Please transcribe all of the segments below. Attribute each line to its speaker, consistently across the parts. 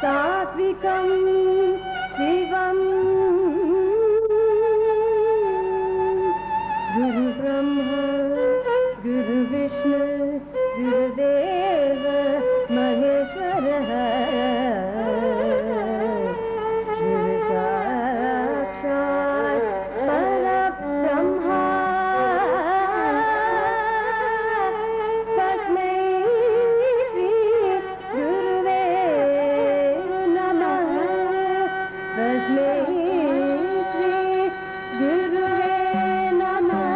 Speaker 1: सात्विकं शिवं गुरु ब्रह्मा गुरु विष्णु गुरुदेव महेश्वरः गुरु साक्षात् परब्रह्मा तस्मै श्री गुरुवे नमः तस्मै श्री गुरुवे नमः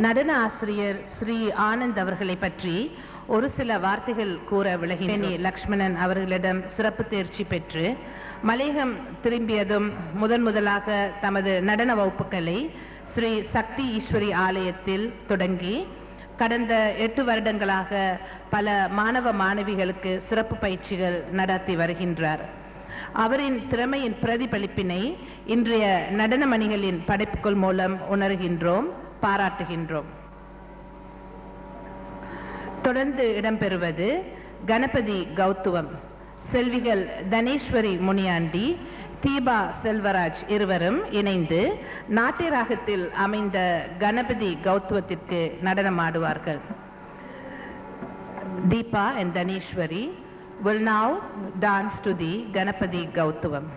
Speaker 2: நடன ஆசிரியர் ஸ்ரீ ஆனந்த் அவர்களை பற்றி ஒரு சில வார்த்தைகள் கூற விளங்கினேன். லக்ஷ்மணன் அவர்களிடம் சிறப்பு தேர்ச்சி பெற்று மலையகம் திரும்பியதும் முதலாக தமது நடன வகுப்புகளை ஸ்ரீ சக்தி ஈஸ்வரி ஆலயத்தில் தொடங்கி கடந்த 8 வருடங்களாக பல மாணவ மாணவிகளுக்கு சிறப்பு பயிற்சிகள் நடத்தி வருகின்றார். அவரின் திறமையின் பிரதிபலிப்பினை இன்றைய நடன மணிகளின் படைப்புகள் மூலம் உணர்கின்றோம், பாராட்டுகின்றோம். தொடர்ந்து இடம்பெறுவது கணபதி கௌத்துவம். செல்விகள் தனேஸ்வரி முனியாண்டி, தீபா செல்வராஜ் இருவரும் இணைந்து நாட்டிய ராகத்தில் அமைந்த Ganapathi கௌத்துவத்திற்கு நடனமாடுவார்கள். Deepa and Daneshwari will now dance to the Ganapati Gautuvam.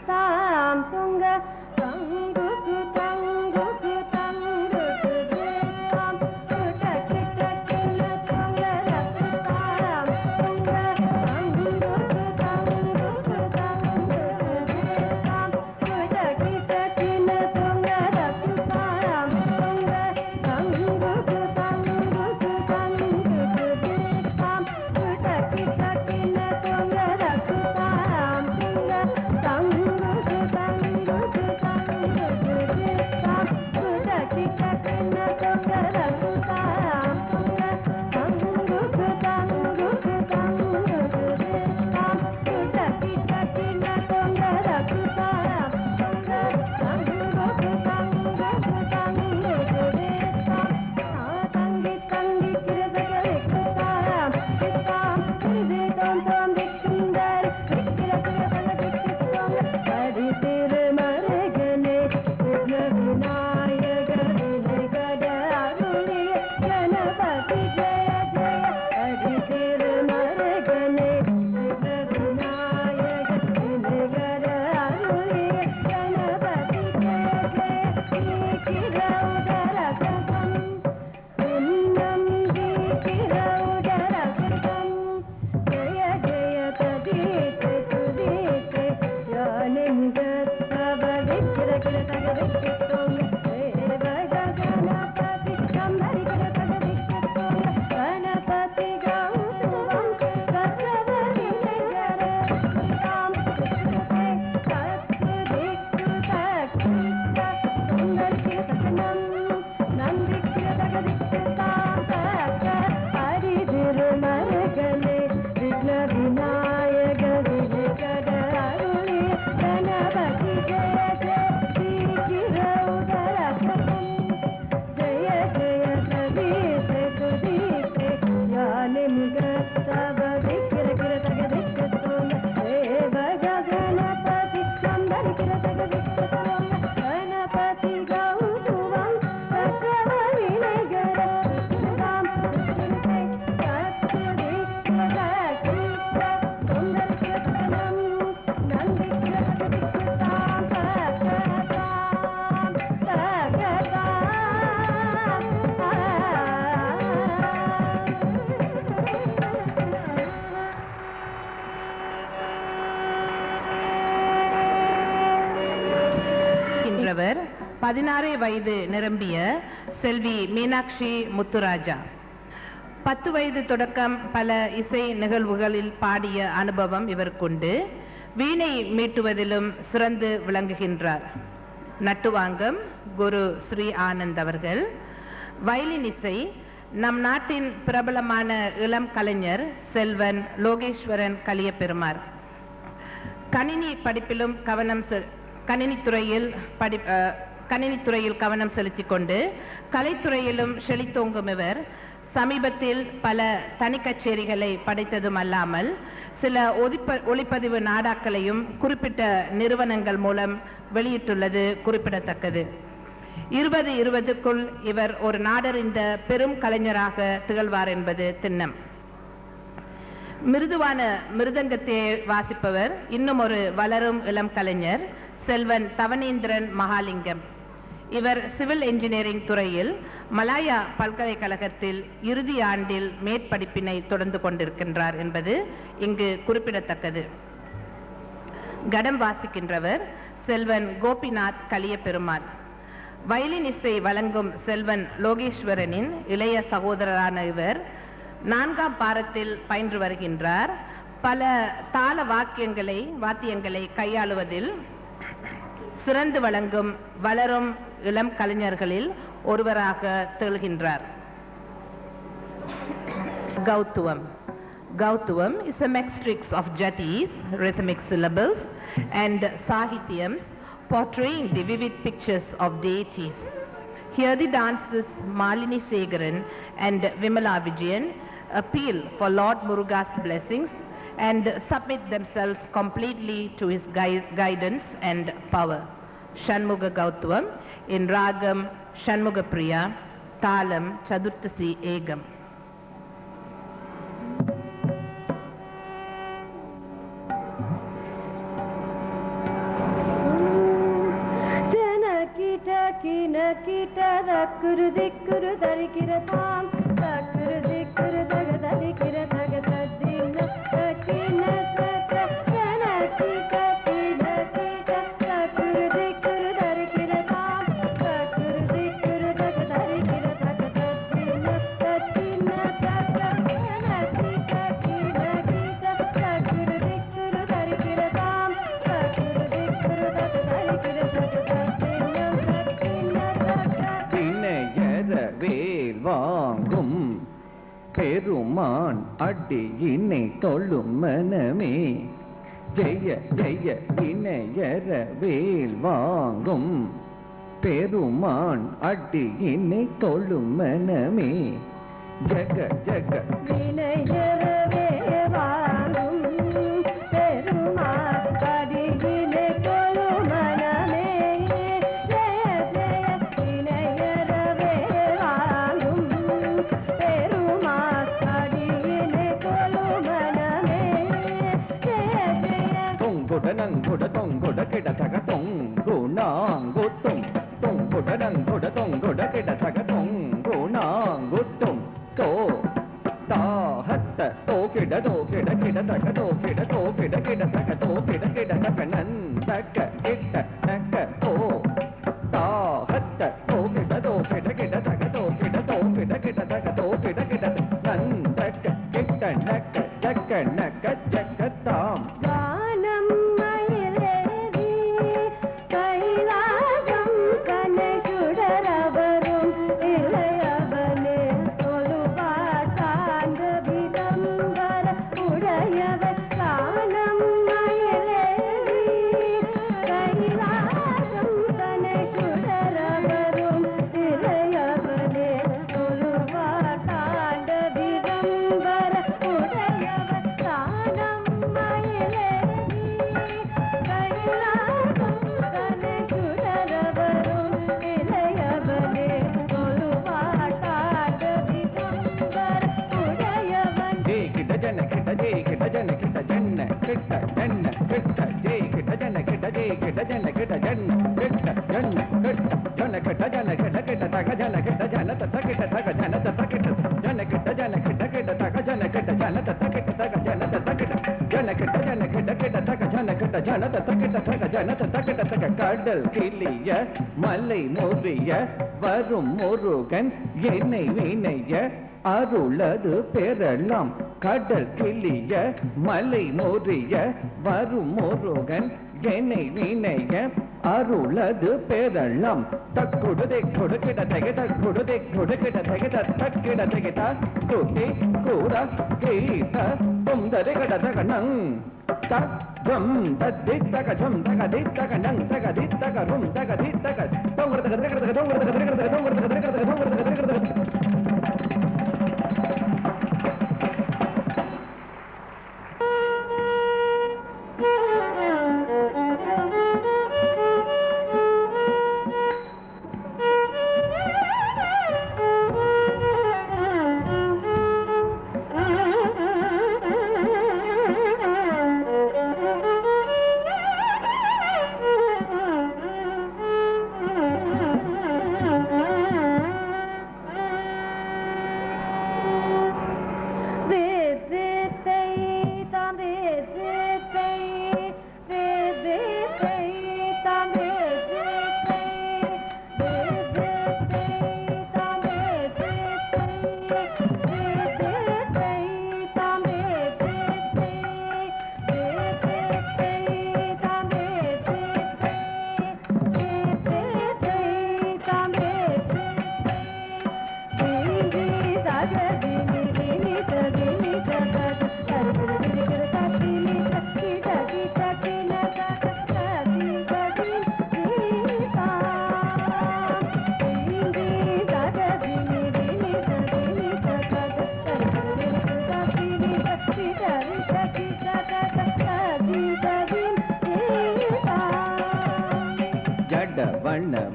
Speaker 1: Tang
Speaker 2: 16 வயது நிரம்பிய செல்வி மீனாட்சி முத்துராஜா. 10 வயது தொடக்கம் பல இசை நிகழ்வுகளில் பாடிய அனுபவம் இவருக்குண்டு. வீணை மீட்டுவதிலும் சிறந்து விளங்குகின்றார். நட்டுவாங்கம் குரு ஸ்ரீ ஆனந்த் அவர்கள். வயலின் இசை நம் நாட்டின் பிரபலமான இளம் கலைஞர் செல்வன் லோகேஸ்வரன் கலியபெருமார். கணினி படிப்பிலும் கணினித்துறையில் கவனம் செலுத்திக் கொண்டு கலைத்துறையிலும் செழித்தோங்கும் இவர் சமீபத்தில் பல தனி கச்சேரிகளை படைத்ததும் அல்லாமல் சில ஒளிப்பதிவு நாடாக்களையும் குறிப்பிட்ட நிறுவனங்கள் மூலம் வெளியிட்டுள்ளது குறிப்பிடத்தக்கது. 2020க்குள் இவர் ஒரு நாடறிந்த பெரும் கலைஞராக திகழ்வார் என்பது திண்ணம். மிருதுவான மிருதங்கத்தை வாசிப்பவர் இன்னும் ஒரு வளரும் இளம் கலைஞர் செல்வன் தவனேந்திரன் மகாலிங்கம். இவர் சிவில் என்ஜினியரிங் துறையில் மலாயா பல்கலைக்கழகத்தில் இறுதி ஆண்டில் மேற்படிப்பினை தொடர்ந்து கொண்டிருக்கின்றார் என்பது இங்கு குறிப்பிடத்தக்கது. கடம் வாசிக்கின்றவர் செல்வன் கோபிநாத் கலியபெருமாள். வயலின் இசை வழங்கும் செல்வன் லோகேஸ்வரனின் இளைய சகோதரரான இவர் 4ஆம் பாரத்தில் பயின்று வருகின்றார். பல தாள வாத்தியங்களை கையாளுவதில் சிறந்து வழங்கும் வளரும் இளம் கலைஞர்களில் ஒருவராக திகழ்கின்றார். கௌத்துவம். Gautuvam is a mixtrix of jatis, rhythmic syllables, and sahityams portraying the vivid pictures of deities. Here the dancers Malini Segaran and Vimala Vijayan appeal for Lord Muruga's blessings and submit themselves completely to his guidance and power. Shanmuga Gautuvam in Ragam Shanmuga Priya, Talam Chadurtasi Egam.
Speaker 1: Kina kita dakuru dikuru dari kira tam dakuru dikuru daga dari kira daga dadina kina taka kina kita dakuru dikuru dari kira tam dakuru dikuru daga dari kira daga dadina taka kina kita dakuru dikuru dari kira tam dakuru dikuru daga dari kira daga
Speaker 3: வேல் வாங்கும் பெருமான் அடியினை தொழும் மனமே ஜெய ஜெய இணையர வேல் வாங்கும் பெருமான் அடியினை தொழும் மனமே ஜக ஜக
Speaker 1: இணையர வேல் வாங்கும் பெருமான் அடியினை தொழும் மனமே ஜெய ஜெய இணையர வேல் வாங்கும் பெருமான் அடியினை தொழும் மனமே ஜெய ஜெய
Speaker 3: தொங்குட நங்குட தொங்குட கிடதக தொங்குணாங்குத்தும் தொங்குட நங்குட தொங்குட கிடதக தொங்குணாங்குத்தும் தோ தாஹத்த தோகிட தோகிட கிடதக தோகிட தோகிட கிடதக தோகிட கிடதக நந்தக கிட்ட நக்க தோ தாஹத்த தோகிட தோகிட கிடதக தோகிட தோகிட கிடதக தோகிட கிடத நந்தக கிட்ட நக்க ஜக்க நக்க ஜக்க தாம்
Speaker 1: வானம் மயிலேறி கைலாசம் கனை சுடரவரும் இளையவனே தொழுவாட்டாண்ட விதம்பர உடையவர் வானம் மயிலேறி கைலாசம் கனை சுடரவரும் இளையவனே தொழுவாட்டாண்ட விதம்பர உடையவர் தானம் மயிலேறி கைலாசம் கனை சுடரவரும் இளையவனே தொழுவாட்டாண்ட விதம்பர உடையவன்
Speaker 3: ஜெய் கிட்ட ஜன கிட்ட ஜெய் கிட்ட ஜன கிட்ட ஜன்ன கிட்ட ஜன்ன கிட்ட ஜெய் கிட்ட ஜன கிட்ட ஜெய் கிட்ட ஜன கிட்ட ஜன்ன கிட்ட ஜன்ன கிட்ட ஜன கிட்ட ஜன கிட்ட கிட்ட தக ஜன கிட்ட ஜன தத கிட்ட தக ஜன தத கிட்ட ஜன கிட்ட ஜன கிட்ட கிட்ட தக ஜன கிட்ட ஜன தத கிட்ட தக ஜன தத கிட்ட ஜன கிட்ட ஜன கிட்ட கிட்ட தக ஜன கிட்ட ஜனத தகட தக ஜனத தகட தக கடல் கிளிய மலை முறிய வரும் முருகன் என்னை வினைய அருளது பெறலாம் கடல் கிளிய மலை முறிய வரும் முருகன் என்னை வினைய அருளது பெறலாம் தக்குடுதை கொடுக்கிட தகத குடுதை கொடுக்கிட தகத தக்கிட தகத குட்டி கூட கீத துந்தரை கட தகனங் தம் தத்தி தக ஜம் தக தி தக நங் தக தி தக ரும் தக தி தக தொங்கர தக தக தக தொங்கர தக தக தக தொங்கர தக தக தக தொங்கர தக தக தக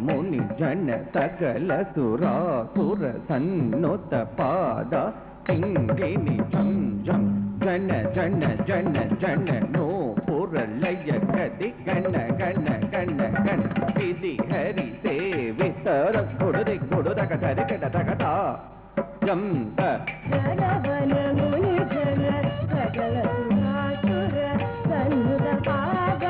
Speaker 3: முனி ஜன சகல சுராசுர சன்னுத பாத திங்கினி ஜம் ஜம் ஜன ஜன ஜன ஜன நோ புரலய கதி கண கண கண கண விதி ஹரி சேவித்தர கொடுதை கொடுதக தரிகட தகதா ஜம் த
Speaker 1: ஜனவன முனி ஜன சகல சுராசுர சன்னுத பாத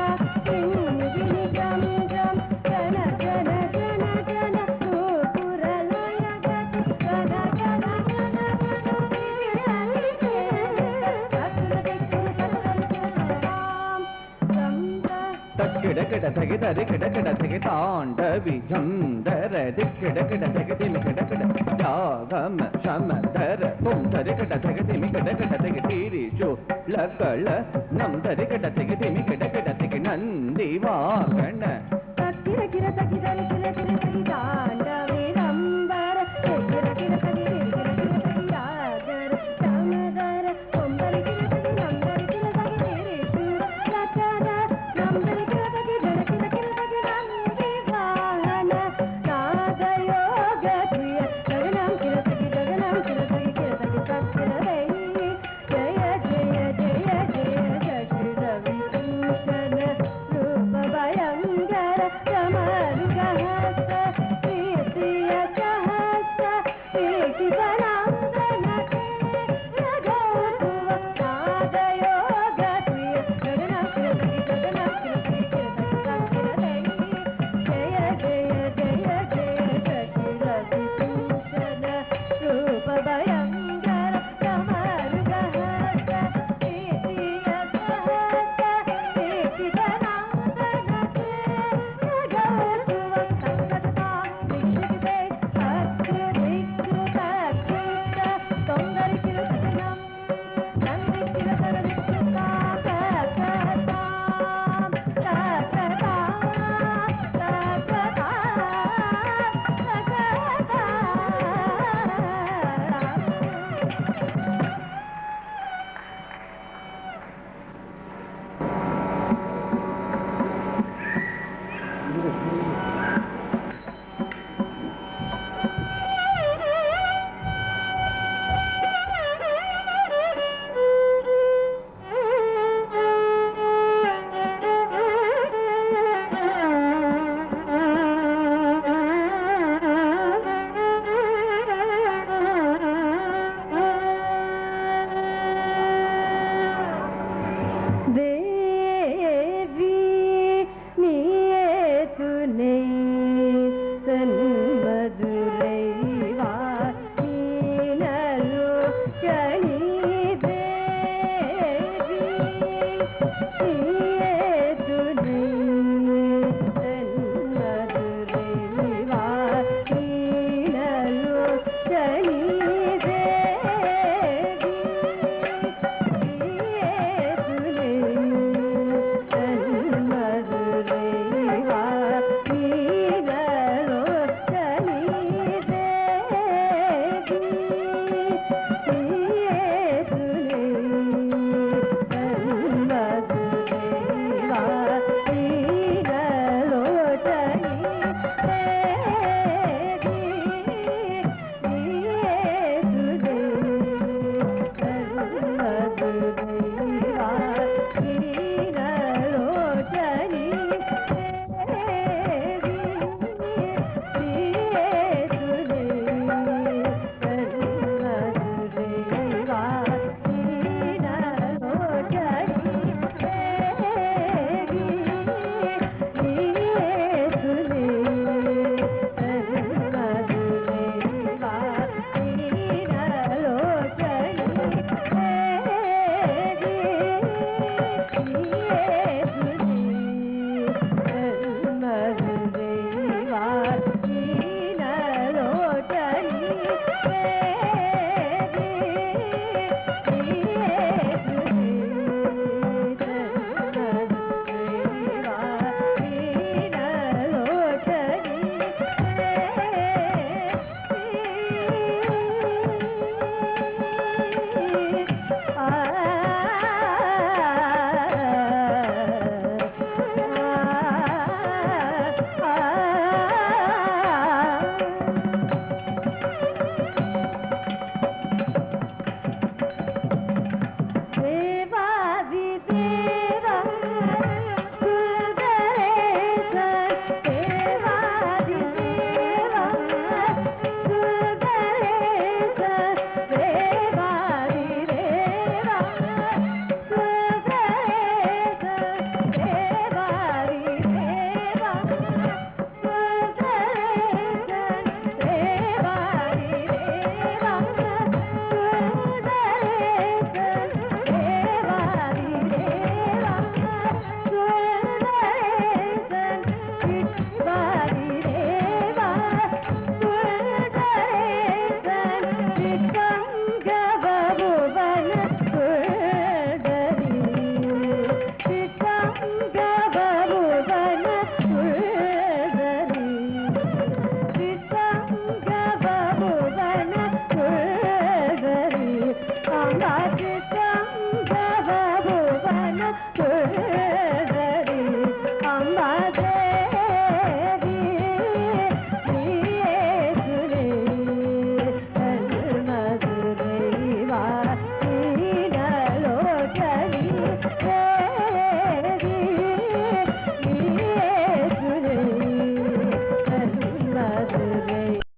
Speaker 1: திங்கினி ஜம் ஜம் ஜன ஜன ஜன ஜன நோ புரலய கதி கண கண கண விதி ஹரி
Speaker 3: தக்கிட கிட தகி தரி கிட கிட தகி தாண்டவி ஜந்தர திக்கிட கிட தகி திமி கிட கிட யாகம சமதர தும் தரி கிட தகி திமி கிட கிட தகி தீரி சு லகல நம் தரி கிட தகி திமி கிட கிட தகி நந்தி வாகன